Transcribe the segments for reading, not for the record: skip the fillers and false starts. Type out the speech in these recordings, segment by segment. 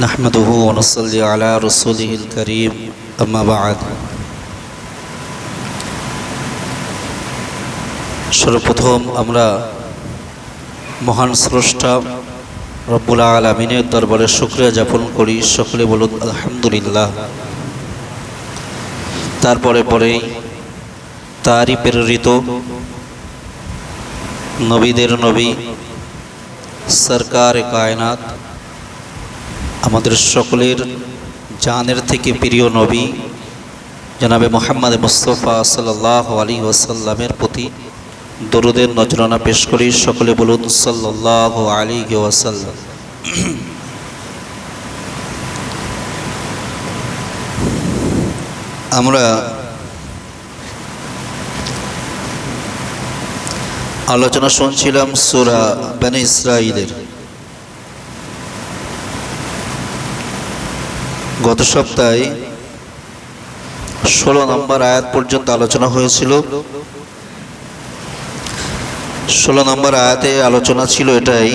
নাহমাদুহু ওয়া নুসাল্লি আলা রাসূলিহিল কারীম আম্মা বা'দ। সর্বপ্রথম আমরা মহান স্রষ্টা রব্বুল আলামিনের দরবারে শুকরিয়া জ্ঞাপন করি। সকলে বলুন আলহামদুলিল্লাহ। তারপরে তারই প্রেরিত নবীদের নবী সরকার কায়নাত, আমাদের সকলের জানের থেকে প্রিয় নবী জনাবে মুহাম্মদ মুস্তাফা সাল্লাল্লাহু আলাইহি ওয়াসাল্লামের প্রতি দরুদের নজরানা পেশ করি। সকলে বলুন সাল্লাল্লাহু আলাইহি ওয়াসাল্লাম। আমরা আলোচনা শুনছিলাম সূরা বনী ইসরাঈলের। গত সপ্তাহে 16 নম্বর আয়াত পর্যন্ত আলোচনা হয়েছিল। 16 নম্বর আয়াতে আলোচনা ছিল এটাই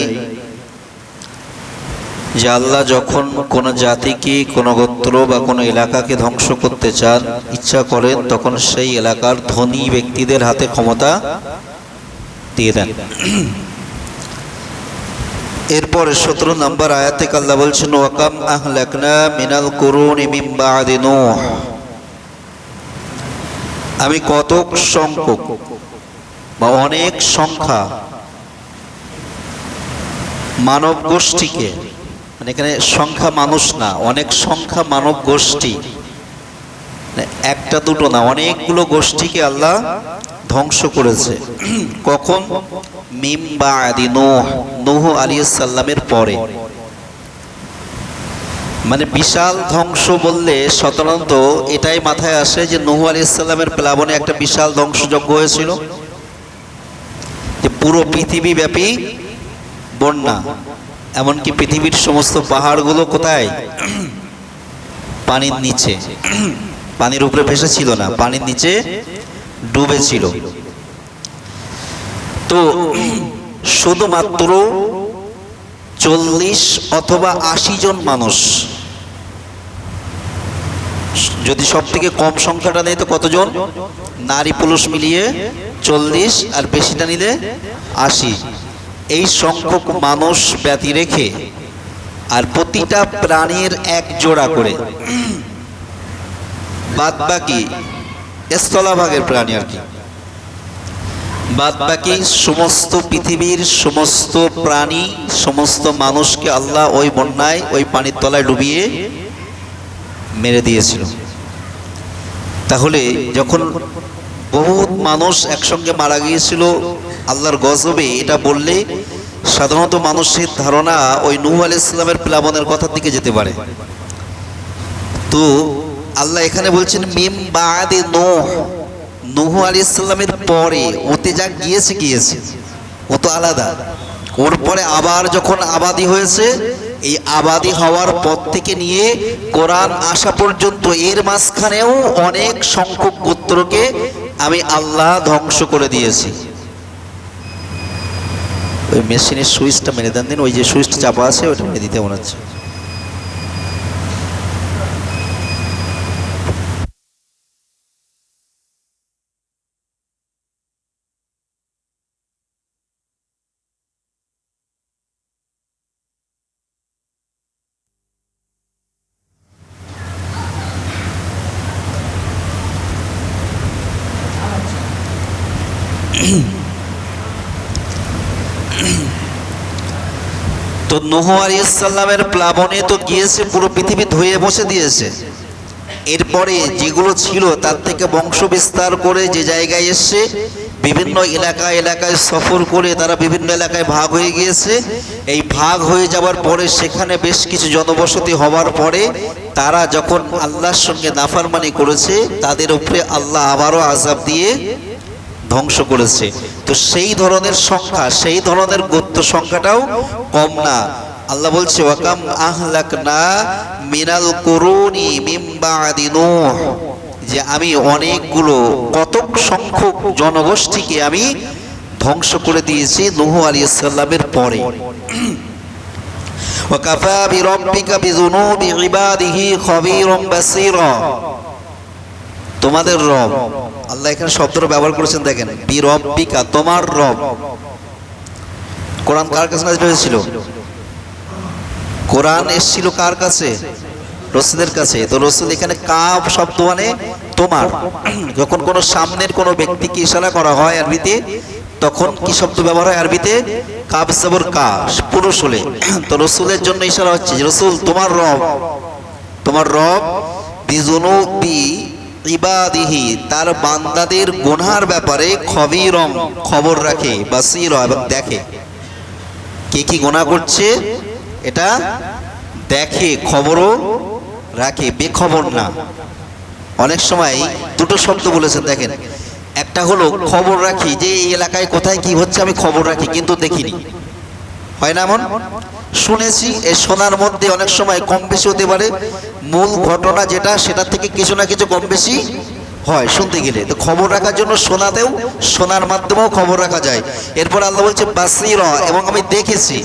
যে আল্লাহ যখন কোনো জাতিকে, কোনো গোত্র বা কোনো এলাকাকে ধ্বংস করতে চান, ইচ্ছা করেন, তখন সেই এলাকার ধনী ব্যক্তিদের হাতে ক্ষমতা দিয়ে দেন। এরপরে 17 নম্বর আয়াতে আল্লাহ বলছেন ওয়াকাম আহলাকনা মিনাল কুরুনি মিন বা'দি নূহ, আমি কত সংখ্যক বা অনেক সংখ্যা মানব গোষ্ঠীকে, মানে এখানে সংখ্যা মানুষ না, অনেক সংখ্যা মানব গোষ্ঠী, একটা দুটো না, অনেকগুলো গোষ্ঠীকে আল্লাহ ধ্বংস করেছে। কখন? মিন বা'দি নূহ, নূহ আলাইহিস সালামের পরে। মানে বিশাল ধ্বংস বললে সাধারণত এটাই মাথায় আসে যে নূহ আলাইহিস সালামের প্লাবনে একটা বিশাল ধ্বংসযজ্ঞ হয়েছিল, যে পুরো পৃথিবী ব্যাপী বন্যা, এমনকি পৃথিবীর সমস্ত পাহাড়গুলো কোথায়? পানির নিচে, পানির উপরে ভেসে ছিল না, পানির নিচে ডুবে ছিল। তো শুধুমাত্র 40 অথবা 80 জন মানুষ, যদি সব থেকে কম সংখ্যাটা নেই তো কতজন? নারী পুরুষ মিলিয়ে 40, আর বেশিটা নিলে 80। এই সংখ্যক মানুষ ব্যতী রেখে আর প্রতিটা প্রাণীর এক জোড়া করে, বাদ বাকি স্থলভাগের প্রাণী আর কি, বাদ বাকি সমস্ত পৃথিবীর সমস্ত প্রাণী, সমস্ত মানুষকে আল্লাহ ওই বন্যায়, ওই পানির তলায় ডুবিয়ে মেরে দিয়েছিল। তাহলে যখন বহুত মানুষ একসঙ্গে মারা গিয়েছিল আল্লাহর গজবে, এটা বললে সাধারণত মানুষের ধারণা ওই নূহ আলাইহিস সালামের প্লাবনের কথার দিকে যেতে পারে। তো আল্লাহ এখানে বলছেন মিন বা'দি নূহ, নূহ আলাইহিস সালামের পরে, ওতে যা গিয়েছে ও তো আলাদা। ওর পরে আবার যখন আবাদি হয়েছে, এই আবাদি হওয়ার পর থেকে নিয়ে কোরআন আসা পর্যন্ত এর মাঝখানেও অনেক সংখ্যক গোত্রকে আমি আল্লাহ ধ্বংস করে দিয়েছি। ওই মেশিনের সুইচটা মেরে দেন দিন, ওই যে সুইচটা চাপা আছে ওটা মেরে দিতে মনে হচ্ছে। তো নূহ আলাইহিস সালামের প্লাবনে তো গিয়েছে, পুরো পৃথিবী ধুয়ে বসে দিয়েছে। এরপরে যেগুলো ছিল তার থেকে বংশ বিস্তার করে যে জায়গায় এসছে, বিভিন্ন এলাকায় সফর করে তারা বিভিন্ন এলাকায় ভাগ হয়ে গিয়েছে। এই ভাগ হয়ে যাওয়ার পরে সেখানে বেশ কিছু জনবসতি হওয়ার পরে তারা যখন আল্লাহর সঙ্গে নাফরমানি করেছে, তাদের উপরে আল্লাহ আবারও আযাব দিয়ে ধ্বংস করেছে। তো সেই ধরনের সংখ্যা, সেই ধরনের গোত্র সংখ্যাটাও কম না। আল্লাহ বলছে ওয়াকাম আহলাকনা মিনাল কুরুনি মিন বা'দি নূহ, যে আমি অনেকগুলো, কত সংখ্যক জনগোষ্ঠীকে আমি ধ্বংস করে দিয়েছি নূহ আলাইহিস সালামের পরে। ওয়া কাফা বিরাব্বিকা বিযুনুবি ইবাদিহি খাবীরুম বাসীরা। তোমাদের রব, আল্লাহ এখানে শব্দটা ব্যবহার করেছেন দেখেন, বিরব্বিকা, তোমার রব। কোরআন কার কাছে নাযিল হয়েছিল? কোরআন এসেছিল কার কাছে? রাসূলের কাছে। তো রাসূল এখানে কাব শব্দ মানে তোমার। যখন কোনো সামনের কোনো ব্যক্তিকে ইশারা করা হয় আরবিতে, তখন কি শব্দ ব্যবহার হয় আরবিতে? কাব সবর কা, পুরুষ হলে। তো রাসূলের জন্য ইশারা হচ্ছে যে রাসূল তোমার রব, তোমার রব বিযুনুবি ইবাদিহি, তার বান্দাদের গুনার ব্যাপারে খবীরম, খবর রাখে, বাসীর, এবং দেখে। কে কি গুনাহ করছে এটা দেখে, খবরও রাখে, বেখবর না। অনেক সময় দুটো শব্দ বলেছেন দেখেন, একটা হলো খবর রাখি, যে এই এলাকায় কোথায় কি হচ্ছে আমি খবর রাখি কিন্তু দেখিনি, হয় না এমন? শুনেছি, এই শোনার মধ্যে অনেক সময় কম বেশি হতে পারে, মূল ঘটনা যেটা সেটা থেকে কিছু না কিছু কম বেশি হয় শুনতে গেলে। তো খবর রাখার জন্য শোনাতেও, শোনার মাধ্যমেও খবর রাখা যায়। এরপর আল্লাহ বলছে বাসীরা, এবং আমি দেখেছি।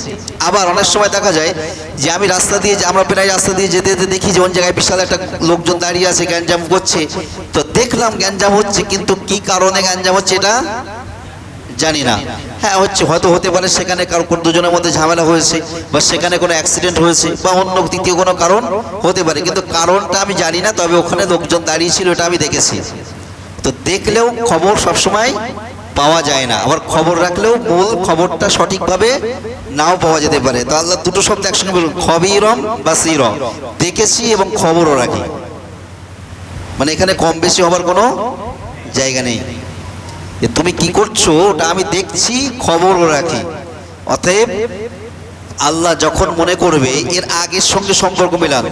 আবার অনেক সময় দেখা যায় যে আমি রাস্তা দিয়ে, আমরা প্রায় রাস্তা দিয়ে যেতে যেতে দেখি যে কোন জায়গায় বিশাল একটা লোকজন দাঁড়িয়ে আছে, গ্যাঞ্জাম করছে। তো দেখলাম গ্যাঞ্জাম হচ্ছে, কিন্তু কি কারণে গ্যাঞ্জাম হচ্ছে এটা জানি না। হ্যাঁ হচ্ছে, হয়তো হতে পারে সেখানে কারো দুজনের মধ্যে ঝামেলা হয়েছে, বা সেখানে কোনো অ্যাক্সিডেন্ট হয়েছে, বা অন্য তৃতীয় কোনো কারণ হতে পারে, কিন্তু কারণটা আমি জানি না। তবে ওখানে লোকজন দাঁড়িয়ে ছিল, এটা আমি দেখেছি। তো দেখলেও খবর সবসময় পাওয়া যায় না, আবার খবর রাখলেও মূল খবরটা সঠিকভাবে নাও পাওয়া যেতে পারে। তো আল্লাহ দুটো শব্দ একসঙ্গে বলুন, খবীরম বাসীরা, দেখেছি এবং খবরও রাখি। মানে এখানে কম বেশি হবার কোনো জায়গা নেই। তুমি কি করছো ওটা আমি দেখছি, খবরও রাখি। অতএব আল্লাহ যখন মনে করবে, এর আগের সঙ্গে সম্পর্ক মেলান,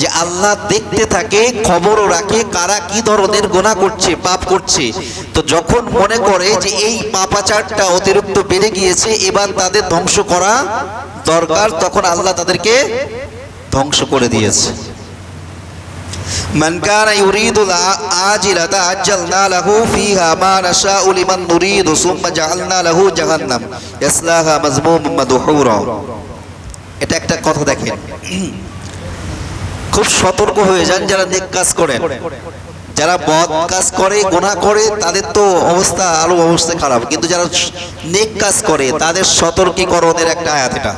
যে আল্লাহ দেখতে থাকে, খবরও রাখে কারা কি ধরনের গুনাহ করছে, পাপ করছে। তো যখন মনে করে যে এই পাপাচারটা অতিরিক্ত বেড়ে গিয়েছে, এবার তাদের ধ্বংস করা দরকার, তখন আল্লাহ তাদেরকে ধ্বংস করে দিয়েছে। মান কানা ইউরিদুল আজিলাতা আজ্জালনা লাহু ফিহা মা নাশাউ লিমান নুরিদু সুম্মা জাআলনা লাহু জাহান্নাম ইয়াসলাহা মাযমুমান মাদহুরা। এটা একটা কথা দেখেন, খুব সতর্ক হয়ে যান যারা নেক কাজ করেন। যারা বদ কাজ করে, গুনাহ করে, তাদের তো অবস্থা আরো অবস্থা খারাপ, কিন্তু যারা নেক কাজ করে তাদের সতর্কীকরণের একটা আয়াত এটা।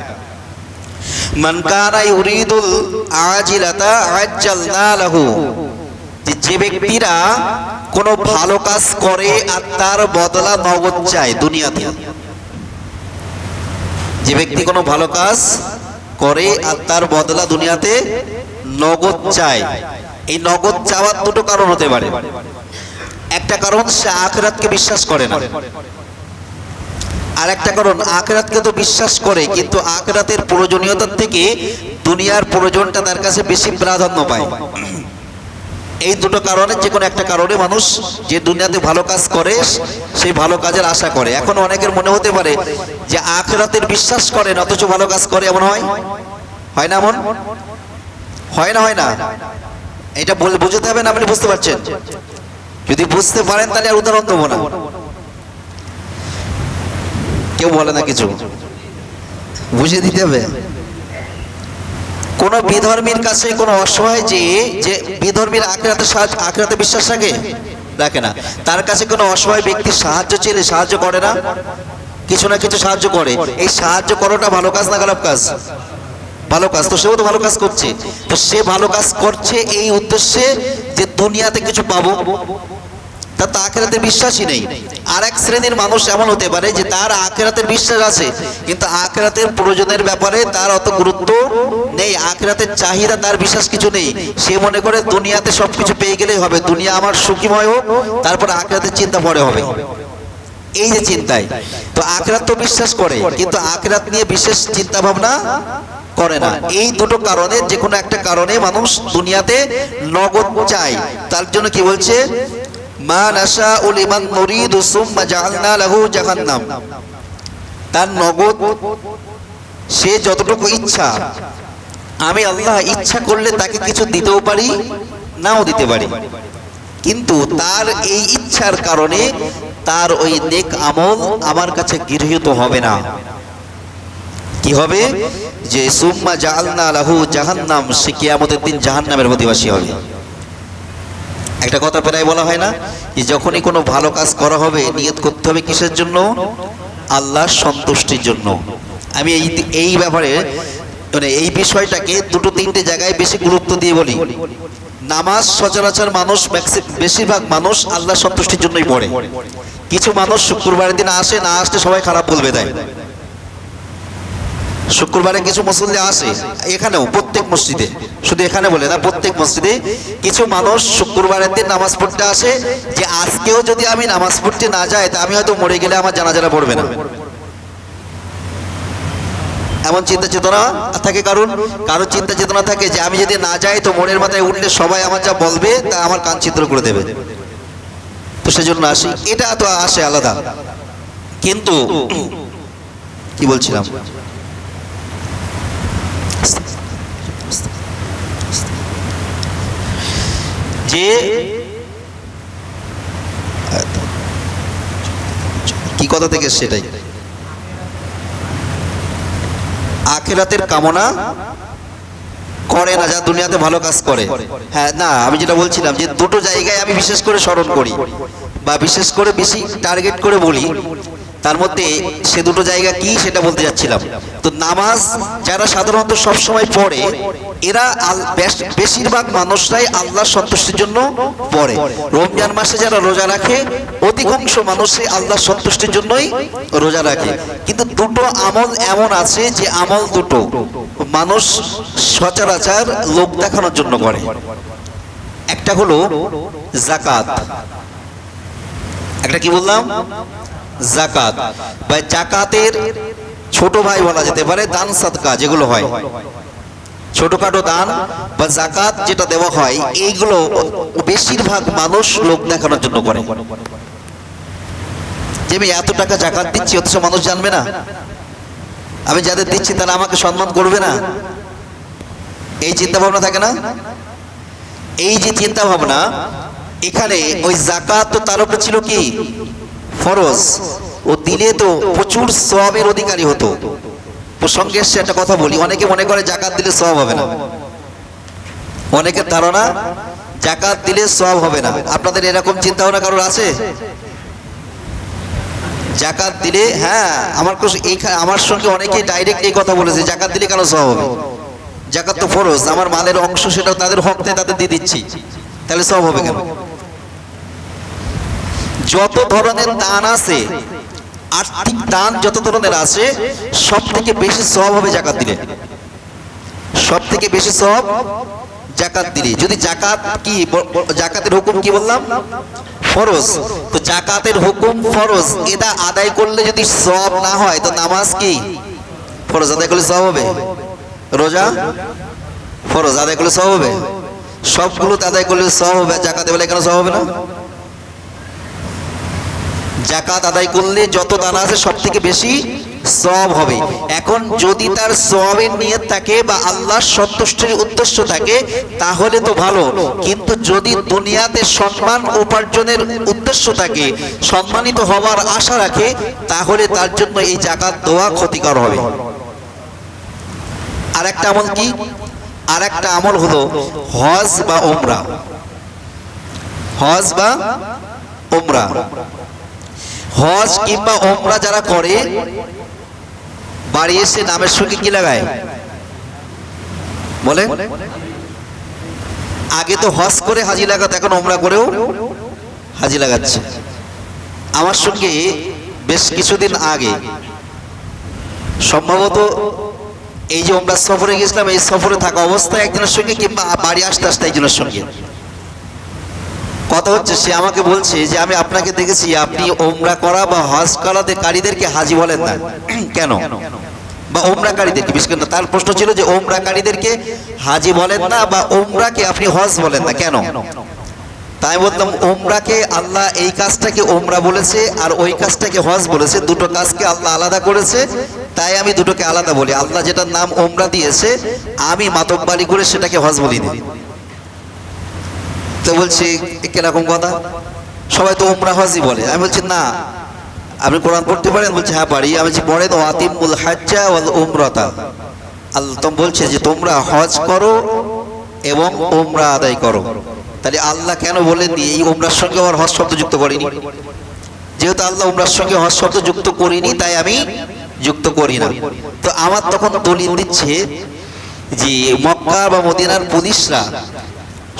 মান কানা ইউরিদুল আজিলাতা আজ্জালনা লাহু, যে ব্যক্তিরা কোনো ভালো কাজ করে আর তার বদলা নগদ চায় দুনিয়াতে। যে ব্যক্তি কোনো ভালো কাজ করে আর তার বদলা দুনিয়াতে নগদ চায়, এই নগদ চাওয়ার দুটো কারণ হতে পারে। একটা কারণ সে আখিরাতকে বিশ্বাস করে না, আর একটা কারণ আখিরাতকে তো বিশ্বাস করে, কিন্তু আখিরাতের প্রয়োজনীয়তার থেকে দুনিয়ার প্রয়োজনটা তার কাছে বেশি প্রাধান্য পায়। এই দুটো কারণে যে কোনো একটা কারণে মানুষ যে দুনিয়াতে ভালো কাজ করে সেই ভালো কাজের আশা করে। এখন অনেকের মনে হতে পারে যে আখিরাতের বিশ্বাস করেন অথচ ভালো কাজ করে, এমন হয়? হয় না এমন? হয় না? হয় না? এটা বুঝতে হবে না, আপনি বুঝতে পারছেন? যদি বুঝতে পারেন তাহলে আর উদাহরণ দেবো না। কেউ বলে না কিছু, বুঝে দিতে হবে। কোন বিধর্মীর কাছে কোন অসহায় যে বিধর্মীর আখিরাতে বিশ্বাস রাখে না, তার কাছে কোনো অসহায় ব্যক্তি সাহায্য চেলে সাহায্য করে না? কিছু না কিছু সাহায্য করে। এই সাহায্য করাটা ভালো কাজ না খারাপ কাজ? ভালো কাজ। তো সেও তো ভালো কাজ করছে। তো সে ভালো কাজ করছে এই উদ্দেশ্যে যে দুনিয়াতে কিছু পাবো, তার তো আখিরাতের বিশ্বাসই নেই। আর এক শ্রেণীর মানুষ এমন হতে পারে যে তার আখিরাতের বিশ্বাস আছে, কিন্তু আখিরাতের প্রয়োজনের ব্যাপারে তার অত গুরুত্ব নেই, আখিরাতের চাহিদা তার বিশ্বাস কিছু নেই। সে মনে করে দুনিয়াতে সবকিছু পেয়ে গেলেই হবে, দুনিয়া আমার সুখীময় হোক, তারপর আখিরাতের চিন্তা পরে হবে। এই যে চিন্তায়, তো আখিরাত তো বিশ্বাস করে কিন্তু আখিরাত নিয়ে বিশেষ চিন্তা ভাবনা করে না। এই দুটো কারণে যে কোনো একটা কারণে মানুষ দুনিয়াতে নগদ চায়। তার জন্য কি বলছে, মা নাশাউ লিমান নুরিদু সুম্মা জাআলনা লাহু জাহান্নাম, তার নগদ সে যতটুকু ইচ্ছা, আমি আল্লাহ ইচ্ছা করলে তাকে কিছু দিতেও পারি, নাও দিতে পারি, কিন্তু তার এই ইচ্ছার কারণে তার ওই নেক আমল আমার কাছে গৃহীত হবে না। কি হবে? যে সুম্মা জাআলনা লাহু জাহান্নাম, সে কিয়ামতের দিন জাহান্নামের অধিবাসী হবে। একটা কথা প্রায় বলা হয় না, যে যখনই কোনো ভালো কাজ করা হবে নিয়ত করতে হবে কিসের জন্য? আল্লাহর সন্তুষ্টির জন্য। আমি এই ব্যাপারে মানে এই বিষয়টাকে দুটো তিনটে জায়গায় বেশি গুরুত্ব দিয়ে বলি। নামাজ সচরাচর মানুষ বেশিরভাগ মানুষ আল্লাহর সন্তুষ্টির জন্যই পড়ে। কিছু মানুষ শুক্রবারের দিন আসে, না আসলে সবাই খারাপ বলবে দেয়। শুক্রবারে কিছু মুসল্লি আসে, এখানেও প্রত্যেক মসজিদে, শুধু এখানে বলে না, প্রত্যেক মসজিদে কিছু মানুষ শুক্রবারের দিন নামাজ পড়তে আসে, যে আজকেও যদি আমি নামাজ পড়তে না যাই তা আমি হয়তো মরে গেলে আমার জানাজারা পড়বে না, এমন চিন্তা চেতনা থাকে। কারণ চিন্তা চেতনা থাকে যে আমি যদি না যাই তো মোড়ের মাথায় উঠলে সবাই আমার যা বলবে তা আমার কান ছিদ্র করে দেবে, তো সেজন্য আসি। এটা তো আসে আলাদা। কিন্তু কি বলছিলাম, যে কি কথা থেকে সেটাই, আখিরাতের কামনা করে না যারা দুনিয়াতে ভালো কাজ করে। হ্যাঁ, না, আমি যেটা বলছিলাম যে দুটো জায়গায় আমি বিশেষ করে স্মরণ করি বা বিশেষ করে বেশি টার্গেট করে বলি, তার মধ্যে সে দুটো জায়গা কি সেটা বলতে যাচ্ছিলাম। তো নামাজ যারা সাধারণত সব সময় পড়ে, এরা বেশিরভাগ মানুষরাই আল্লাহর সন্তুষ্টির জন্য পড়ে। রমজান মাসে যারা রোজা রাখে, অধিকাংশ মানুষই আল্লাহর সন্তুষ্টির জন্যই রোজা রাখে। কিন্তু দুটো আমল এমন আছে যে আমল দুটো মানুষ সচরাচর লোক দেখানোর জন্য করে। একটা হলো যাকাত, একটা কি বললাম, যাকাত বা যাকাতের ছোট ভাই বলা যেতে পারে দান সাদকা, যেগুলো হয় ছোটখাটো দান বা যাকাত যেটা দেওয়া হয়, এইগুলো বেশিরভাগ মানুষ লোক দেখানোর জন্য করে। যে আমি এত টাকা যাকাত দিচ্ছি, অথচ মানুষ জানবে না, আমি যাদের দিচ্ছি তারা আমাকে সম্মান করবে না, এই চিন্তা ভাবনা থাকে না। এই যে চিন্তা ভাবনা, এখানে ওই যাকাত তো তার উপরে ছিল কি ফরজ, ও দিলে তো প্রচুর সওয়াবের অধিকারী হতো। প্রসঙ্গে এসে একটা কথা বলি, অনেকে মনে করে যাকাত দিলে সওয়াব হবে না, অনেকের ধারণা যাকাত দিলে সওয়াব হবে না। আপনাদের এরকম চিন্তা ভাবনা কারোর আছে? যাকাত দিলে, হ্যাঁ, আমার সঙ্গে অনেকেই ডাইরেক্ট এই কথা বলেছে, যাকাত দিলে কেন সওয়াব হবে? যাকাত তো ফরজ, আমার মালের অংশ, সেটা তাদের হক নেই, তাদের দিয়ে দিচ্ছি, তাহলে সওয়াব হবে কেন? যত ধরনের দান আছে, আর্থিক দান যত ধরনের আছে, সব থেকে বেশি সওয়াব হবে যাকাত দিলে। সব থেকে বেশি সওয়াব যাকাত দিলে। যদি যাকাত কি, যাকাতের হুকুম কি বললাম? ফরজ। তো যাকাতের হুকুম ফরজ, এটা আদায় করলে যদি সওয়াব না হয় তো নামাজ কি ফরজ, আদায় করলে সওয়াব হবে? রোজা ফরজ, আদায় করলে সওয়াব হবে? সবগুলো আদায় করলে সওয়াব হবে, যাকাতে বলে কেন সওয়াব হবে না? যাকাত আদায় করলে যত দান আছে সব থেকে বেশি সওয়াব হবে। এখন যদি তার সওয়াবের নিয়ত থাকে বা আল্লাহর সন্তুষ্টির উদ্দেশ্য থাকে তাহলে তো ভালো, কিন্তু যদি দুনিয়াতে সম্মান উপার্জনের উদ্দেশ্য থাকে, সম্মানিত হওয়ার আশা রাখে, তাহলে তার জন্য এই যাকাত দেওয়া ক্ষতিকর হবে। আর একটা আমল কি? আর একটা আমল হলো হজ বা উমরা। হজ বা উমরা, হজ কিংবা উমরা যারা করে, বাড়ি এসে নামের সঙ্গে কি লাগায় বলেন? আগে তো হজ করে হাজি লাগাতো, এখন উমরা করেও হাজি লাগাচ্ছে। আমার সঙ্গে বেশ কিছুদিন আগে, সম্ভবত এই যে উমরা সফরে গেছিলাম, এই সফরে থাকা অবস্থায় একজনের সঙ্গে কিংবা বাড়ি আসতে আসতে একজনের সঙ্গে কথা হচ্ছে, সে আমাকে বলছে যে আমি আপনাকে দেখেছি আপনি উমরা করা বা হজ করাকারীদেরকে হাজি বলেন না কেন, বা উমরাকারীদেরকে, বিশেষ করে তার প্রশ্ন ছিল যে উমরাকারীদেরকে হাজি বলেন না বা উমরাকে আপনি হজ বলেন না কেন? তাই বলতাম, উমরাকে আল্লাহ এই কাজটাকে উমরা বলেছে আর ওই কাজটাকে হজ বলেছে, দুটো কাজকে আল্লাহ আলাদা করেছে, তাই আমি দুটোকে আলাদা বলি। আল্লাহ যেটার নাম উমরা দিয়েছে, আমি মাতব্বারি করে সেটাকে হজ বলি না। তো বলছি কিরকম কথা, সবাই তো উমরা হজই বলে। আমি বলছি না, আপনি কোরআন পড়তে পারেন? বলছে হ্যাঁ পারি। আমি যে পড়ে তো আতিমুল হাজ্জা ওয়াল উমরাতা, আল্লাহ তো বলছে যে তোমরা হজ করো এবং উমরা আদায় করো। তাহলে আল্লাহ কেন বলেননি এই উমরার সঙ্গে আবার হজ শব্দ যুক্ত করিনি? যেহেতু আল্লাহ উমরার সঙ্গে হজ শব্দ যুক্ত করিনি, তাই আমি যুক্ত করি না। তো আমার তখন দলিল দিচ্ছে যে মক্কা বা মদিনার পুলিশরা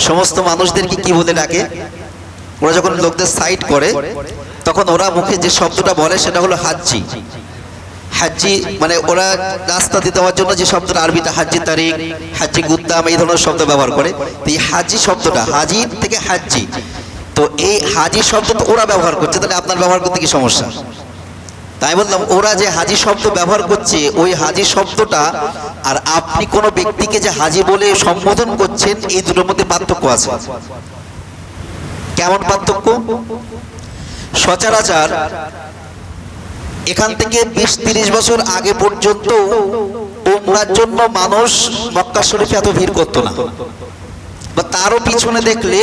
সমস্ত মানুষদেরকে কি বলে ডাকে? ওরা যখন লোকদের সাইড করে তখন ওরা মুখে যে শব্দটা বলে সেটা হলো হাজ্জি। হাজ্জি মানে ওরা রাস্তা দিতে দেওয়ার জন্য যে শব্দটা আরবিতে হাজ্জি তারিক, হাজ্জি গুদ্দাম এই ধরনের শব্দ ব্যবহার করে। তো এই হাজি শব্দটা হাজির থেকে হাজ্জি, তো এই হাজি শব্দ তো ওরা ব্যবহার করছে, তাহলে আপনার ব্যবহার করতে কি সমস্যা? তাই বললাম ওরা যে হাজি শব্দ ব্যবহার করছে ওই হাজি শব্দটা আর আপনি কোনো ব্যক্তিকে যে হাজি বলে সম্বোধন করছেন এই দুটোর মধ্যে পার্থক্য আছে। কেমন পার্থক্য? সচরাচর এখান থেকে 20-30 বছর আগে পর্যন্ত উমরার জন্য মানুষ মক্কা শরীফে এত ভিড় করতো না, বা তারও পিছনে দেখলে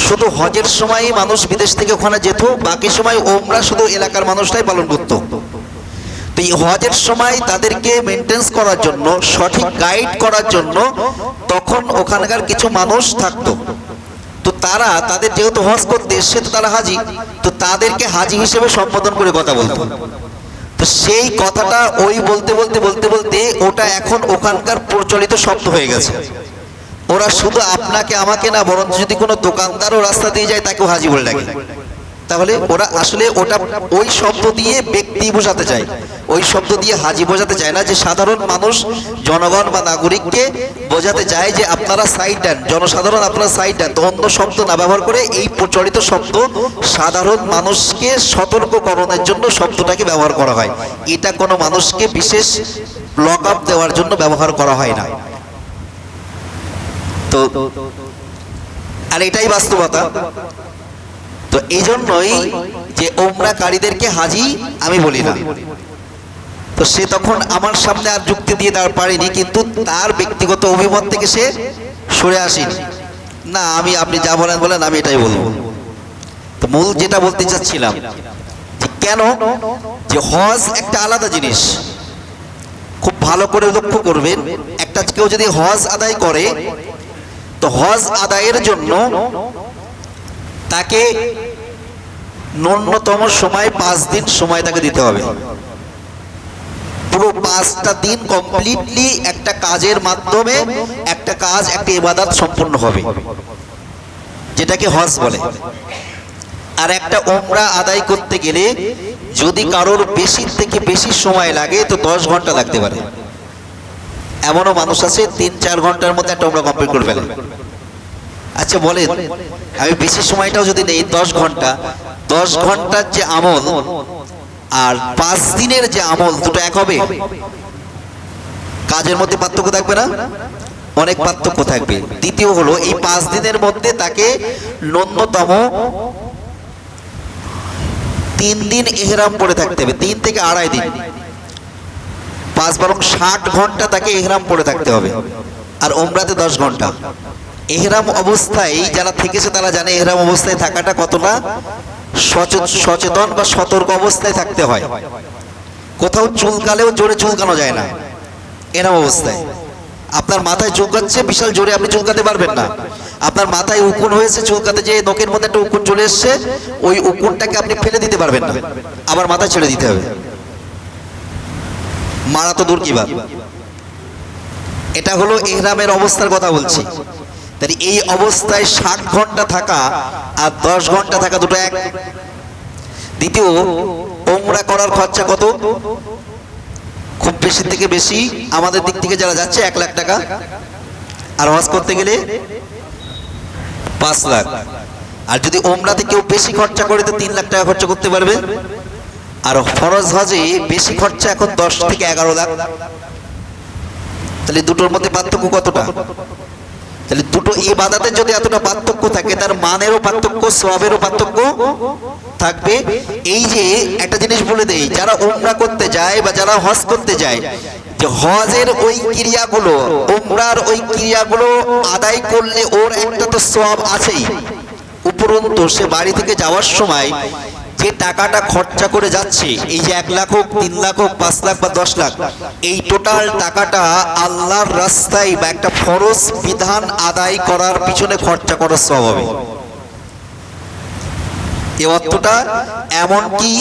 শুধু হজের সময়ই মানুষ বিদেশ থেকে ওখানে যেত, বাকি সময় উমরা শুধু এলাকার মানুষরাই পালন করত। তো এই হজের সময় তাদেরকে মেনটেন্স করার জন্য, সঠিক গাইড করার জন্য তখন ওখানকার কিছু মানুষ থাকতো। তো তারা তাদের যেহেতু হজ করতে এসছে তো তারা হাজি, তো তাদেরকে হাজি হিসেবে সম্বোধন করে কথা বলতো। তো সেই কথাটা ওই বলতে বলতে বলতে বলতে ওটা এখন ওখানকার প্রচলিত শব্দ হয়ে গেছে। ওরা শুধু আপনাকে আমাকে না, বরং যদি কোনো দোকানদারও রাস্তা দিয়ে যায় তাকেও হাজি বলে ডাকে। তাহলে ওরা আসলে ওটা ওই শব্দ দিয়ে ব্যক্তি বোঝাতে চায়, ওই শব্দ দিয়ে হাজি বোঝাতে চায় না, যে সাধারণ মানুষ জনগণ বা নাগরিককে বোঝাতে চায় যে আপনারা সাইড দেন, জনসাধারণ আপনারা সাইড দেন। তো অন্য শব্দ না ব্যবহার করে এই প্রচলিত শব্দ সাধারণ মানুষকে সতর্ককরণের জন্য শব্দটাকে ব্যবহার করা হয়। এটা কোনো মানুষকে বিশেষ লক আপ দেওয়ার জন্য ব্যবহার করা হয় না। তো আর এটাই বাস্তবতা। তো এই জন্যই যে উমরাকারীদেরকে হাজি আমি বলি না। তো সে তখন আমার সামনে আর যুক্তি দিয়ে দেওয়ার পারেনি, কিন্তু তার ব্যক্তিগত অভিমত থেকে সে সরে আসেনি। না, আমি আপনি যা বলেন বলেন, আমি এটাই বলবো। তো মূল যেটা বলতে চাচ্ছিলাম যে কেন যে হজ একটা আলাদা জিনিস, খুব ভালো করে লক্ষ্য করবেন। একটা কেউ যদি হজ আদায় করে তো হজ আদায়ের জন্য তাকে ন্যূনতম সময় 5 দিন সময় তাকে দিতে হবে। পুরো 5টা দিন কমপ্লিটলি একটা কাজের মাধ্যমে একটা কাজ, একটা ইবাদত সম্পূর্ণ হবে, যেটাকে হজ বলে। আর একটা উমরা আদায় করতে গেলে যদি কারোর বেশি থেকে বেশি সময় লাগে তো 10 ঘন্টা লাগতে পারে। এমনও মানুষ আছে 3-4 ঘন্টার মধ্যে একটা উমরা কমপ্লিট করে ফেলে। আচ্ছা বলেন, আমি বেশি সময়টাও যদি নেই 10 ঘন্টা, 10 ঘন্টার যে আমল আর 5 দিনের যে আমল, দুটো এক হবে? কাজের মধ্যে পার্থক্য থাকবে না? অনেক পার্থক্য থাকবে। দ্বিতীয় হলো এই 5 দিনের মধ্যে তাকে ন্যূনতম 3 দিন ইহরাম পরে থাকতে হবে, 3 থেকে আড়াই দিন, 5 বরং 60 ঘন্টা তাকে ইহরাম পরে থাকতে হবে। আর উমরাতে 10 ঘন্টা। ইহরাম অবস্থায় যারা থেকেছে তারা জানে ইহরাম অবস্থায় থাকাটা কতটা সচেতন বা সতর্ক অবস্থায় থাকতে হয়। কোথাও চুলকালেও জোরে চুলকানো যায় না ইহরাম অবস্থায়। আপনার মাথায় চুলকাচ্ছে, বিশাল জোরে আপনি চুলকাতে পারবেন না। আপনার মাথায় উকুন হয়েছে, চুলকাতে যে নখের মধ্যে একটা উকুন চলে এসছে, ওই উকুনটাকে আপনি ফেলে দিতে পারবেন না, আবার মাথায় ছেড়ে দিতে হবে। মারা তো দূর কি বাত। এটা হলো ইহরামের অবস্থার কথা বলছি। তাই এই অবস্থায় 60 ঘন্টা থাকা আর 10 ঘন্টা থাকা দুটো এক। দ্বিতীয়, উমরা করার খরচা কত? খুব বেশি থেকে বেশি আমাদের দিক থেকে যারা যাচ্ছে 1 লাখ টাকা, আর হজ করতে গেলে 5 লাখ। আর যদি উমরাতে কেউ বেশি খরচা করে তো 3 লাখ টাকা খরচা করতে পারবে। আর ফরজ হজে বেশি খরচা এখন 10 থেকে 11 লাখ। তাহলে দুটোর মধ্যে পার্থক্য কতটা? তাহলে দুটো ইবাদতের যদি এতটা পার্থক্য থাকে, তার মানেরও পার্থক্য, সওয়াবেরও পার্থক্য থাকবে। এই যে একটা জিনিস বলে দেই, যারা উমরা করতে যায় বা যারা হজ করতে যায়, যে হজের ওই ক্রিয়াগুলো, উমরার ওই ক্রিয়াগুলো আদায় করলে ওর একটা তো সওয়াব আছেই, উপরন্তু সে বাড়ি থেকে যাওয়ার সময় যে টাকাটা খরচা করে যাচ্ছে, এই যে 1 লাখ হোক, 3 লাখ হোক, 5 লাখ বা 10 লাখ, এই টোটাল টাকাটা আল্লাহর রাস্তায় বা একটা ফরজ বিধান আদায় করার পিছনে খরচা করার সওয়াব হবে। এই অর্থটা এমনকি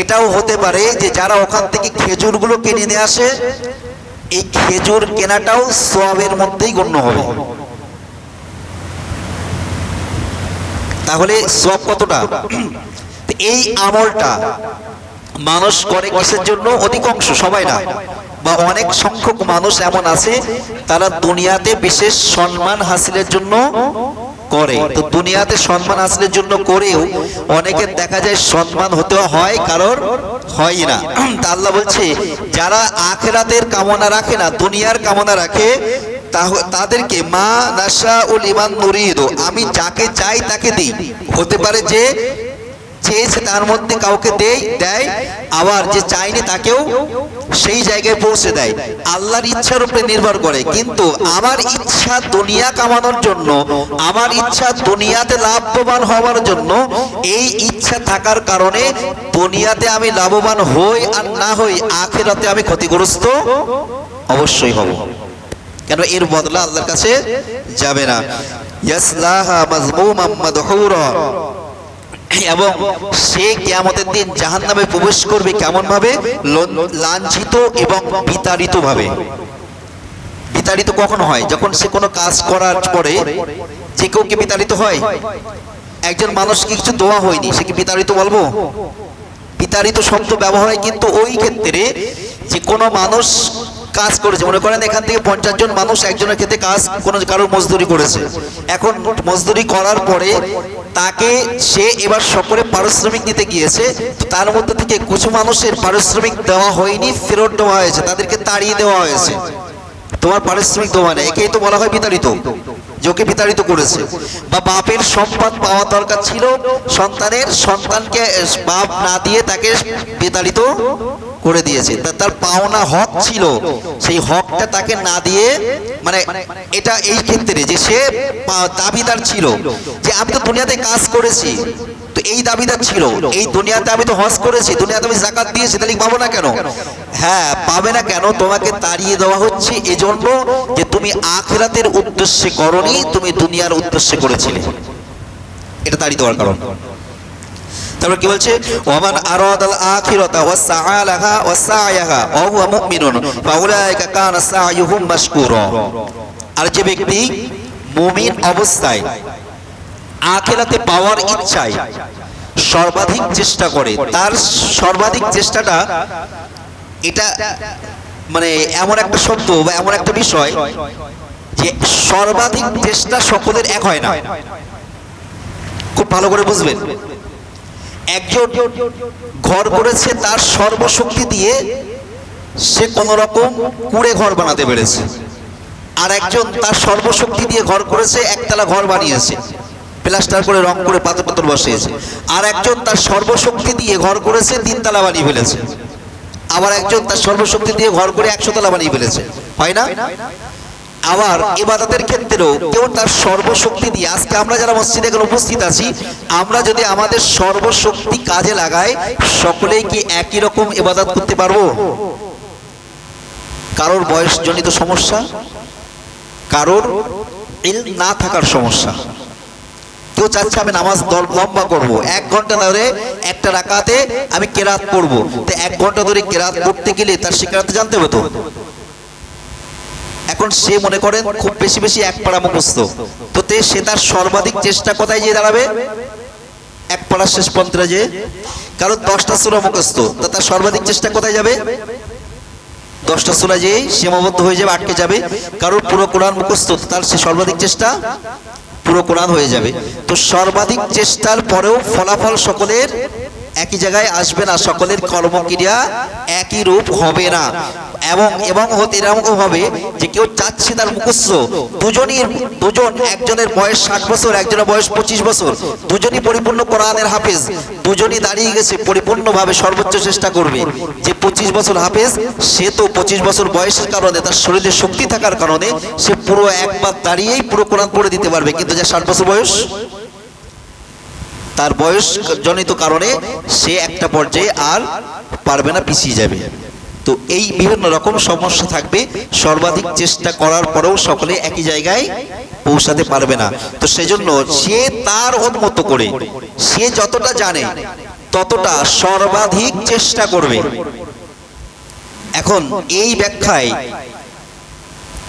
এটাও হতে পারে যে যারা ওখান থেকে খেজুরগুলো কিনে নিয়ে আসে, এই খেজুর কেনাটাও সওয়াবের মধ্যেই গণ্য হবে। তাহলে সওয়াব কতটা? এই আমলটা মানুষ করে কিসের জন্য? অধিকাংশ, সবাই না, বা অনেক সংখ্যক মানুষ এমন আছে তারা দুনিয়াতে বিশেষ সম্মান হাসিলের জন্য করে। তো দুনিয়াতে সম্মান হাসিলের জন্য করেও অনেকের দেখা যায় সম্মান হতে হয়, কারণ হয় না। তা আল্লাহ বলছে যারা আখিরাতের কামনা রাখে না, দুনিয়ার কামনা রাখে, তাদেরকে মা নাশা উল ইমান নুরিদ, আমি যাকে চাই তাকে দিই। হতে পারে যে চেয়েছে তার মধ্যে কাউকে দেয়, আবার যে চাইনি তাকেও সেই জায়গায় পৌঁছে দেয়। আল্লাহর ইচ্ছার উপরে নির্ভর করে। কিন্তু আমার ইচ্ছা দুনিয়া কামানোর জন্য, আমার ইচ্ছা দুনিয়াতে লাভবান হওয়ার জন্য, এই ইচ্ছা থাকার কারণে দুনিয়াতে আমি লাভবান হই আর না হই, আখিরাতে আমি ক্ষতিগ্রস্ত অবশ্যই হব। কেন? এর বদলা আল্লাহর কাছে যাবে না। ইয়াসলাহা মাজমুমান মাদহুরা, এবং সে কিয়ামতের দিন জাহান্নামে প্রবেশ করবে কেমন ভাবে? লাঞ্ছিত এবং বিতাড়িত ভাবে। বিতাড়িত কখন হয়? যখন সে কোনো কাজ করার পরে। যে কেউ কি বিতাড়িত হয়? একজন মানুষকে কিছু দেওয়া হয়নি, সে কি বিতাড়িত বলবো? বিতাড়িত শব্দ ব্যবহার হয় কিন্তু ওই ক্ষেত্রে যে কোনো মানুষ কাজ করেছে, মনে করেন এখান থেকে 50 জন মানুষ একজনের ক্ষেত্রে কাজ, কোনো কারোর মজদুরি করেছে। এখন মজদুরি করার পরে তাকে সে এবার সকলে পারিশ্রমিক নিতে গিয়েছে, তার মধ্যে থেকে কিছু মানুষের পারিশ্রমিক দেওয়া হয়নি, ফেরত দেওয়া হয়েছে, তাদেরকে তাড়িয়ে দেওয়া হয়েছে। তোমার পারিশ্রমিক দেওয়া নেই, একেই তো বলা হয় বিতাড়িত, যে ওকে বিতাড়িত করেছে। বা বাপের সম্পদ পাওয়া দরকার ছিল সন্তানের, সন্তানকে বাপ না দিয়ে তাকে বিতাড়িত করে দিয়েছে। তার পাওনা হক ছিল, সেই হকটা তাকে না দিয়ে, মানে এটা এই ক্ষেত্রে যে সে দাবিদার ছিল যে আমি তো দুনিয়াতে কাজ করেছি, তো এই দাবিদার ছিল, এই দুনিয়াতে আমি তো হজ করেছি, দুনিয়াতে আমি যাকাত দিয়েছি, তাহলে পাবো না কেন? হ্যাঁ, পাবে না কেন? তোমাকে তাড়িয়ে দেওয়া হচ্ছে এজন্য যে তুমি আখিরাতের উদ্দেশ্যে করনি, তুমি দুনিয়ার উদ্দেশ্যে করেছিলে। এটা তাড়িয়ে দেওয়ার কারণ। তারপর কি বলছে? ওয়ামান আরাদাল আখিরাতা ওয়া সাআলাহা ওয়া সায়াহা ওয়া হুয়া মুমিনুন ফাউলাইকা কানা সায়ুহুম মাশকুরা। আর যে ব্যক্তি মুমিন অবস্থায় আখিরাতে পাওয়ার ইচ্ছায় সর্বাধিক চেষ্টা করে, তার সর্বাধিক চেষ্টাটা, এটা মানে এমন একটা শব্দ বা এমন একটা বিষয় যে সর্বাধিক চেষ্টা সকলের এক হয় না। খুব ভালো করে বুঝবেন। একজন ঘর করেছে তার সর্বশক্তি দিয়ে, সে কোন রকম কুঁড়ে ঘর বানাতে পেরেছে। আর একজন তার সর্বশক্তি দিয়ে ঘর করেছে, একতলা ঘর বানিয়েছে, প্লাস্টার করে রং করে পাথর পাথর বসিয়েছে। আর একজন তার সর্বশক্তি দিয়ে ঘর করেছে, 3 তলা বানিয়ে ফেলেছে। আবার একজন তার সর্বশক্তি দিয়ে ঘর করে 100 তলা বানিয়ে ফেলেছে। হয় না? আবার ইবাদতের ক্ষেত্রেও কেউ তার সর্বশক্তি দিয়ে, আজকে আমরা যারা মসজিদে এখানে উপস্থিত আছি, আমরা যদি আমাদের সর্বশক্তি কাজে লাগাই, সকলেই কি একই রকম ইবাদত করতে পারবো? কারোর বয়সজনিত সমস্যা, কারোর ইলম না থাকার সমস্যা। কেউ চাচ্ছে আমি নামাজ লম্বা করব, 1 ঘন্টা ধরে একটা রাকাতে আমি কেরাত পড়বো, তো 1 ঘন্টা ধরে কেরাত পড়তে গেলে তার শিকারাতে জানতে হবে তো। এখন সে মনে করেন খুব বেশি বেশি 1 পারা মুখস্থ, তো সে তার সর্বাধিক চেষ্টা কোথায় গিয়ে দাঁড়াবে? 1 পারা শেষ পন্থা যে, কারণ 10টা সূরা মুখস্থ, তো তার সর্বাধিক চেষ্টা কোথায় যাবে? 10টা সূরা যেই সীমাবদ্ধ হয়ে যাবে, আটকে যাবে। কারণ পুরো কোরআন মুখস্থ, তার সে সর্বাধিক চেষ্টা পুরো কোরআন হয়ে যাবে। তো সর্বাধিক চেষ্টার পরেও ফলাফল সকলের একই জায়গায় আসবে না, সকলের কর্মক্রিয়া একই রূপ হবে না। এবং হতে এরকম হবে যে কেউ চাচ্ছে তার মুখস্থ, দুজন, একজনের বয়স 60 বছর, একজনের বয়স 25 বছর, দুজনই পরিপূর্ণ কোরআনের হাফেজ, দুজনই দাঁড়িয়ে গেছে পরিপূর্ণভাবে সর্বোচ্চ চেষ্টা করবে। যে 25 বছর হাফেজ, সে তো 25 বছর বয়সের কারণে, তার শরীরে শক্তি থাকার কারণে সে পুরো একবার দাঁড়িয়েই পুরো কোরআন পড়ে দিতে পারবে। কিন্তু যে 60 বছর বয়স, তার বয়স জনিত কারণে সে একটা পর্যায়ে আর পারবে না, পিছিয়ে যাবে। তো এই বিভিন্ন রকম সমস্যা থাকবে, সর্বাধিক চেষ্টা করার পরেও সকলে একই জায়গায় পৌঁছাতে পারবে না। তো সেজন্য সে তার মতো করে সে যতটা জানে ততটা সর্বাধিক চেষ্টা করবে। এখন এই ব্যাখ্যায়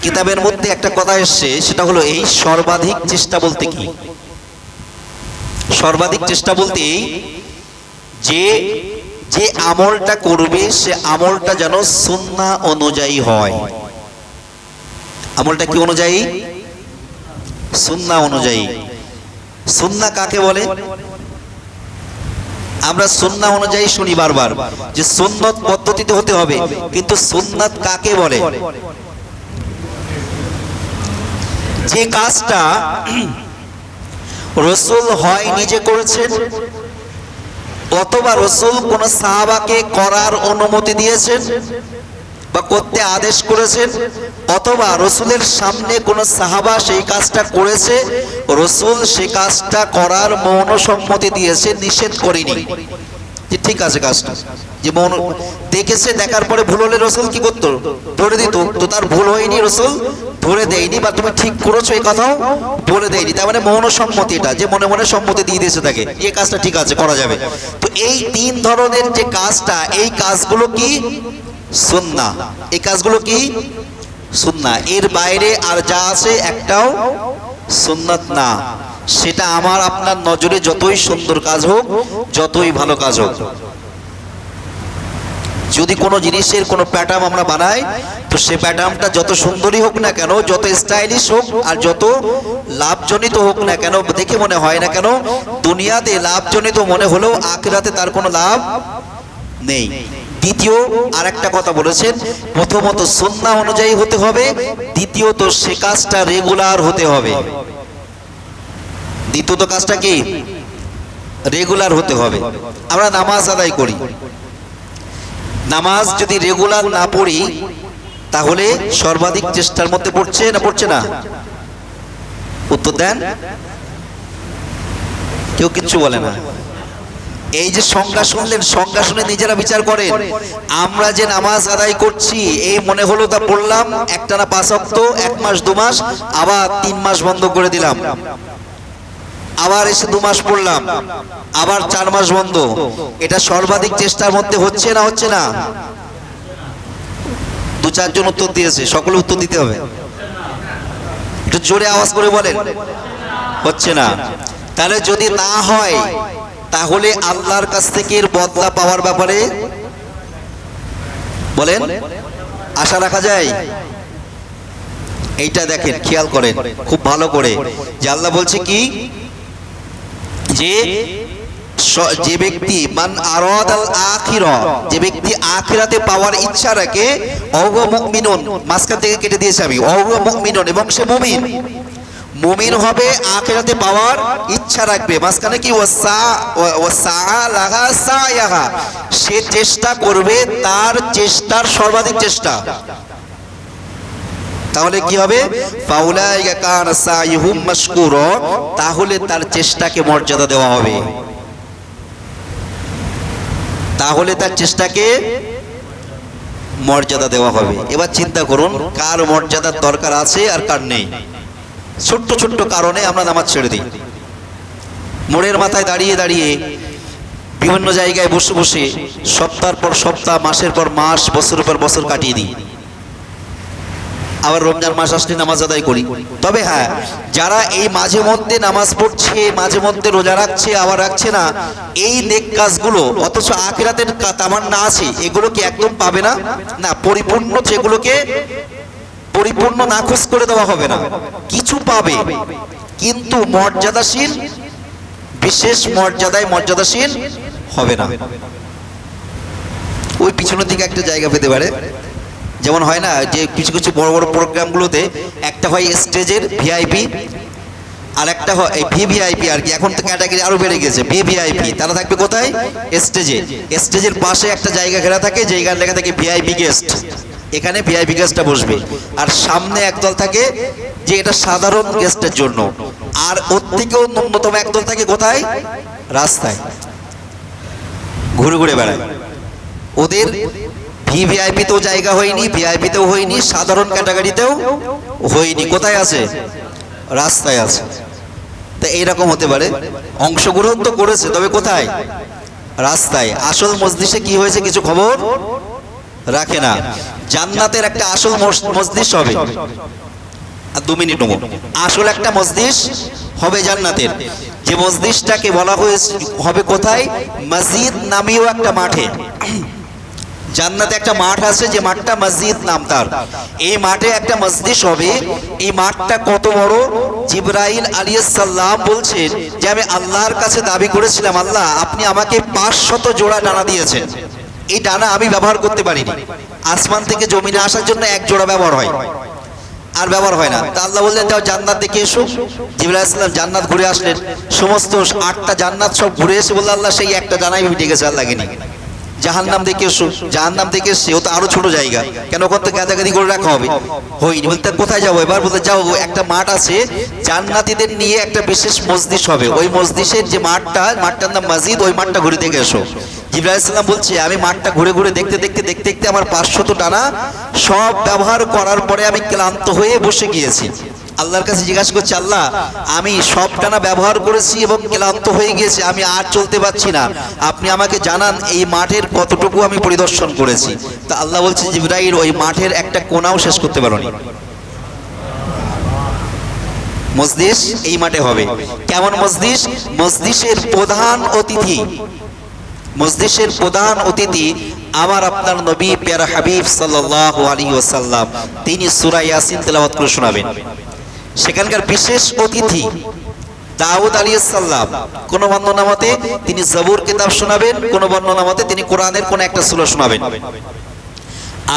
কিতাবের মধ্যে একটা কথা এসছে, সেটা হলো এই সর্বাধিক চেষ্টা বলতে কি? সর্বাধিক চেষ্টা বলতে যে যে আমলটা করবে সে আমলটা যেন সুন্নাহ অনুযায়ী হয়। আমলটা কি অনুযায়ী? সুন্নাহ অনুযায়ী। সুন্নাহ কাকে বলে? আমরা সুন্নাহ অনুযায়ী শুনি বারবার যে সুন্নত পদ্ধতিতে হতে হবে, কিন্তু সুন্নাত কাকে বলে? যে কাজটা রাসূল হয় নিজে করেছেন, অথবা রাসূল কোন সাহাবাকে করার অনুমতি দিয়েছেন বা করতে আদেশ করেছেন, অথবা রাসূলের সামনে কোন সাহাবা সেই কাজটা করেছে, রাসূল সেই কাজটা করার মৌন সম্মতি দিয়েছে, নিষেধ করেনি যে ঠিক আছে কাজটা, যে মৌন দেখেছে, দেখার পরে ভুল হলে রাসূল কি করতো? ধরে দিত। তো তার ভুল হয়নি, রাসূল ধরে দেয়নি, বা তুমি ঠিক করেছো এই কথাও বলে দেয়নি। তার মানে মৌন সম্মতিটা, যে মনে মনে সম্মতি দিয়ে দিয়েছে তাকে, এই কাজটা ঠিক আছে করা যাবে। তো এই তিন ধরনের যে কাজটা, এই কাজগুলো কি সুন্নাহ। এই কাজগুলো কি সুন্নাহ। এর বাইরে আর যা আছে একটাও সুন্নাত না। সেটা আমার আপনার নজরে যতই সুন্দর কাজ হোক, যতই ভালো কাজ হোক, যদি কোনো জিনিসের কোনো প্যাটার্ন আমরা বানাই, তো সে প্যাটার্নটা যত সুন্দরই হোক না কেন, যত স্টাইলিশ হোক আর যত লাভজনিত হোক না কেন, দেখে মনে হয় না কেন দুনিয়াতে লাভজনিত মনে হলেও আখিরাতে তার কোনো লাভ নেই। দ্বিতীয় আরেকটা কথা বলেছেন, প্রথমত সুন্নাহ অনুযায়ী হতে হবে, দ্বিতীয়ত সে কাজটা রেগুলার হতে হবে। দ্বিতীয়ত কাজটা কি? রেগুলার হতে হবে। আমরা নামাজ আদায় করি, নামাজ যদি রেগুলার না পড়ি তাহলে সর্বাধিক চেষ্টার মধ্যে পড়ছে না পড়ছে না? উত্তর দেন। কেউ কিচ্ছু বলে না। এই যে সংজ্ঞা শুনলেন, সংজ্ঞা শুনে নিজেরা বিচার করেন। আমরা যে নামাজ আদায় করছি, এই মনে হলো তা পড়লাম একটানা 5 ওয়াক্ত, 1 মাস 2 মাস, আবার 3 মাস বন্ধ করে দিলাম, আবার এসে 2 মাস পড়লাম, আবার 4 মাস বন্ধ। এটা সর্বাধিক চেষ্টার মধ্যে হচ্ছে না হচ্ছে না? 2-4 জন উত্তর দিয়েছে, সকলে উত্তর দিতে হবে। একটু জোরে আওয়াজ করে বলেন, হচ্ছে না। তাহলে যদি না হয় তাহলে আল্লাহর কাছ থেকে এর বদলা পাওয়ার ব্যাপারে বলেন আশা রাখা যায়? এইটা দেখেন, খেয়াল করেন খুব ভালো করে, যে আল্লাহ বলছে কি, যে ব্যক্তি মান আরাদাল আখিরা, যে ব্যক্তি আখিরাতে পাওয়ার ইচ্ছা রাখে, ওয়া মুমিনুন, মাঝখান থেকে কেটে দিয়েছি আমি, ওয়া মুমিনুন, এবং সে মুমিন। মুমিন হবে, আখিরাতে পাওয়ার ইচ্ছা রাখবে, মাঝখানে কি ওয়াসাআলাহা, সে চেষ্টা করবে, তার চেষ্টার সর্বাধিক চেষ্টা। তাহলে কি হবে? ফাউলাইকা কানা সাইহুম মাশকুরা, তাহলে তার চেষ্টাকে মর্যাদা দেওয়া হবে। তাহলে তার চেষ্টাকে মর্যাদা দেওয়া হবে। এবার চিন্তা করুন কার মর্যাদার দরকার আছে আর কার নেই। ছোট্ট ছোট্ট কারণে আমরা নামাজ ছেড়ে দিই। মোড়ের মাথায় দাঁড়িয়ে দাঁড়িয়ে, বিভিন্ন জায়গায় বসে বসে সপ্তাহের পর সপ্তাহ, মাসের পর মাস, বছরের পর বছর কাটিয়ে দিই। আবার রমজান মাস আসলে নামাজ আদায় করি। তবে হ্যাঁ, যারা এই মাঝে মধ্যে নামাজ পড়ছে, মাঝে মধ্যে রোজা রাখছে, আবার রাখছে না, এই নেক কাজগুলো, অথচ আখিরাতের তামান্না আছে, এগুলো কি একদম পাবে না? না, পরিপূর্ণ যেগুলোকে পরিপূর্ণ নাকচ করে দেওয়া হবে না, কিছু পাবে, কিন্তু মর্যাদাশীল, বিশেষ মর্যাদায় মর্যাদাশীল হবে না। ওই পিছনের দিকে একটা জায়গা পেতে পারে। যেমন হয় না যে কিছু কিছু বড় বড় প্রোগ্রামগুলোতে একটা হয় স্টেজের ভিআইপি, আর একটা হয় ভিভিআইপি, আর কি এখন তো ক্যাটাগরি আরো বেড়ে গেছে। ভিভিআইপি তারা থাকবে কোথায়? স্টেজে। স্টেজের পাশে একটা জায়গা ঘেরা থাকে, জায়গার লেখা থাকে ভিআইপি গেস্ট, এখানে ভিআইপি গেস্টটা বসবে। আর সামনে একদল থাকে যে এটা সাধারণ গেস্টের জন্য, আর ওর থেকেও ন্যূনতম একদল থাকে কোথায়? রাস্তায় ঘুরে ঘুরে বেড়ায়। ওদের ভিভিআইপিতেও জায়গা হয়নি, ভিআইপিতেও হয়নি, সাধারণ ক্যাটাগরিতেও হয়নি। কোথায় আছে? রাস্তায় আছে। তা এইরকম হতে পারে, অংশগ্রহণ তো করেছে, তবে কোথায়? রাস্তায়। আসল মজলিসে কি হয়েছে কিছু খবর রাখে না। জান্নাতের একটা আসল মজলিস হবে, আর 2 মিনিট নেব, আসল একটা মজলিস হবে জান্নাতের, যে মজলিসটাকে বলা হয়েছে হবে কোথায়? মসজিদ নামীয় একটা মাঠে। জান্নাতে একটা মাঠ আছে, যে মাঠটা মসজিদ নাম তার। এই মাঠে একটা মসজিদ হবে। এই মাঠটা কত বড়? জিবরাইল আলাইহিস সালাম বলছেন যে আমি আল্লাহর কাছে দাবি করেছিলাম, আল্লাহ আপনি আমাকে 500 জোড়া ডানা দিয়েছেন, এই ডানা আমি ব্যবহার করতে পারিনি। আসমান থেকে জমিনে আসার জন্য 1 জোড়া ব্যবহার হয়, আর ব্যবহার হয় না। তা আল্লাহ বললেন যাও জান্নাত দেখে এসো। জিবরাইল আলাইহিস সালাম জান্নাত ঘুরে আসলেন, সমস্ত 8টা জান্নাত সব ঘুরে এসে বলল আল্লাহ সেই একটা ডানাই মিটে গেছে, আর লাগেনি। জাহান্নাম দেখে এসো, জাহান্নাম দেখে এসে ও তো আরো ছোট জায়গা, কেন ওখান থেকে গাদাগাদি করে রাখা হবে, হয়নি। বলতে কোথায় যাবো এবার? বলতে যাও একটা মাঠ আছে, জান্নাতীদের নিয়ে একটা বিশেষ মজলিস হবে, ওই মজলিসের যে মাঠটার নাম মসজিদ, ওই মাঠটা ঘুরে দেখে এসো। জিবরাইল আলাইহিস সালাম বলছে আমি মাঠটা ঘুরে ঘুরে দেখতে দেখতে দেখতে দেখতে আমার 500 টানা সব ব্যবহার করার পরে আমি ক্লান্ত হয়ে বসে গিয়েছি। আল্লাহর কাছে জিজ্ঞাসা করছি, আল্লাহ আমি সব টানা ব্যবহার করেছি এবং ক্লান্ত হয়ে গিয়েছি, আমি আর চলতে পারছি না, আপনি আমাকে জানান এই মাঠের কতটুকু আমি পরিদর্শন করেছি। তা আল্লাহ বলছে জিবরাইল ওই মাঠের একটা কোণাও শেষ করতে পারোনি। মজলিস এই মাঠে হবে। কেমন মজলিস? মজলিসের প্রধান অতিথি, মজলিসের প্রধান অতিথি আমার আপনার নবী প্যারা হাবিব সাল্লাল্লাহু আলাইহি ওয়াসাল্লাম, তিনি সূরা ইয়াসিন তেলাওয়াত করে শোনাবেন। সেখানকার বিশেষ অতিথি দাউদ আলাইহিস সালাম, কোন বর্ণনা মতে তিনি জবুর কিতাব শোনাবেন, কোন বর্ণনা মতে তিনি কোরআনের কোন একটা সূরা শোনাবেন।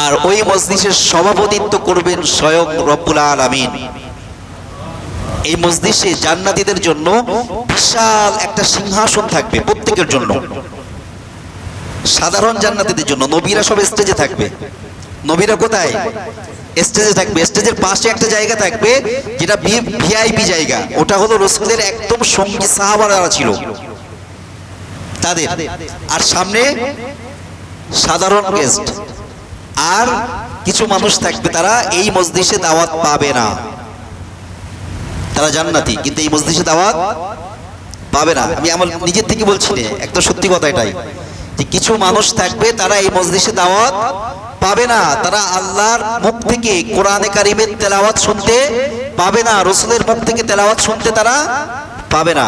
আর ওই মজলিসের সভাপতিত্ব করবেন স্বয়ং রব্বুল আলামিন। এই মজলিসে জান্নাতীদের জন্য বিশাল একটা সিংহাসন থাকবে প্রত্যেকের জন্য, সাধারণ জান্নাতীদের জন্য। নবীরা সব স্টেজে থাকবে। নবীরা কোথায়? স্টেজে থাকবে। স্টেজের পাশে একটা জায়গা থাকবে যেটা ভিআইপি জায়গা, ওটা হলো রাসূলের একদম সঙ্গী সাহাবারা যারা ছিল তাদের। আর সামনে সাধারণ গেস্ট, আর কিছু মানুষ থাকবে তারা এই মজলিসে দাওয়াত পাবে না, তারা জান্নাতি কিন্তু এই মজলিসে দাওয়াত পাবে না। আমি আমার নিজের থেকে বলছি না, একদম সত্যি কথা এটাই, যে কিছু মানুষ থাকবে তারা এই মজলিসে দাওয়াত পাবে না, তারা আল্লাহর মুখ থেকে কোরআনে কারিমের তেলাওয়াত শুনতে পাবে না, রাসূলের মুখ থেকে তেলাওয়াত শুনতে তারা পাবে না।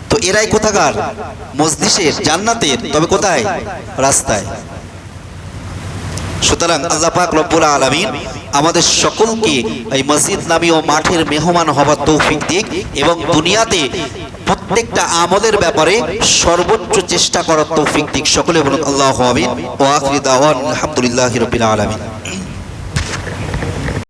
তো এরাই কোথাকার? মজলিসের, জান্নাতের, তবে কোথায়? রাস্তায়। সুতরাং আল্লাহ পাক রব্বুল আলামিন আমাদের সকলকে এই মসজিদ নামীয় মাঠের মেহমান হবার তৌফিক দিক, এবং দুনিয়াতে প্রত্যেকটা আমলের ব্যাপারে সর্বোচ্চ চেষ্টা করার তৌফিক দিক। সকলে বলুন আল্লাহু আমিন। ওয়া আখিরু দাওয়ানা আলহামদুলিল্লাহি রাব্বিল আলামিন।